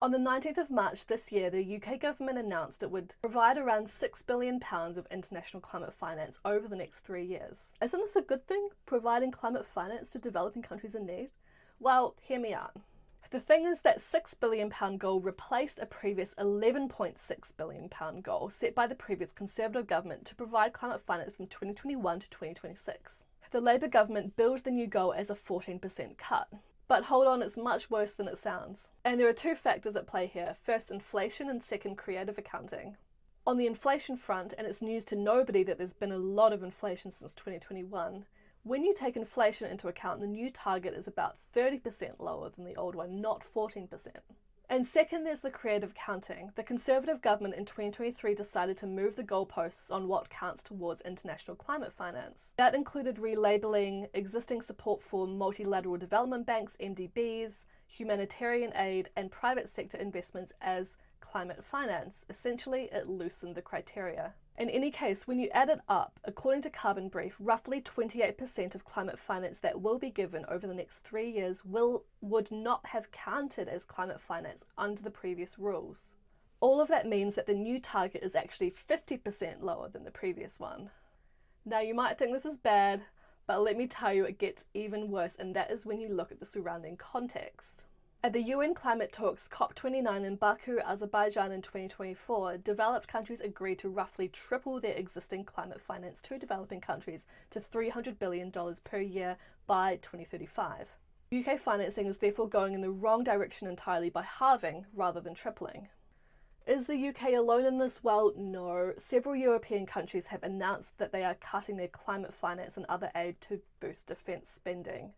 On the 19th of March this year, the UK government announced it would provide around £6 billion of international climate finance over the next 3 years. Isn't this a good thing, providing climate finance to developing countries in need? Well, hear me out. The thing is that £6 billion goal replaced a previous £11.6 billion goal set by the previous Conservative government to provide climate finance from 2021 to 2026. The Labour government billed the new goal as a 14% cut. But hold on, it's much worse than it sounds. And there are two factors at play here. First, inflation, and second, creative accounting. On the inflation front, and it's news to nobody that there's been a lot of inflation since 2021, when you take inflation into account, the new target is about 30% lower than the old one, not 14%. And second, there's the creative accounting. The Conservative government in 2023 decided to move the goalposts on what counts towards international climate finance. That included relabeling existing support for multilateral development banks, MDBs, humanitarian aid, and private sector investments as climate finance. Essentially, it loosened the criteria. In any case, when you add it up, according to Carbon Brief, roughly 28% of climate finance that will be given over the next 3 years would not have counted as climate finance under the previous rules. All of that means that the new target is actually 50% lower than the previous one. Now, you might think this is bad, but let me tell you, it gets even worse, and that is when you look at the surrounding context. At the UN climate talks COP29 in Baku, Azerbaijan in 2024, developed countries agreed to roughly triple their existing climate finance to developing countries to $300 billion per year by 2035. UK financing is therefore going in the wrong direction entirely by halving rather than tripling. Is the UK alone in this? Well, no. Several European countries have announced that they are cutting their climate finance and other aid to boost defence spending.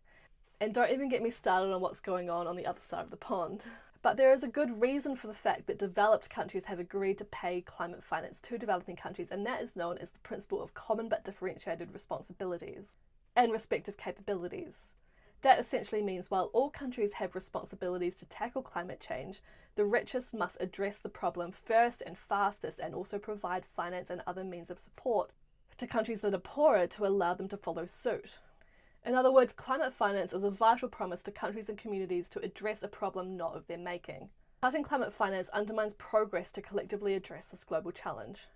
And don't even get me started on what's going on the other side of the pond. But there is a good reason for the fact that developed countries have agreed to pay climate finance to developing countries, and that is known as the principle of common but differentiated responsibilities and respective capabilities. That essentially means while all countries have responsibilities to tackle climate change, the richest must address the problem first and fastest and also provide finance and other means of support to countries that are poorer to allow them to follow suit. In other words, climate finance is a vital promise to countries and communities to address a problem not of their making. Cutting climate finance undermines progress to collectively address this global challenge.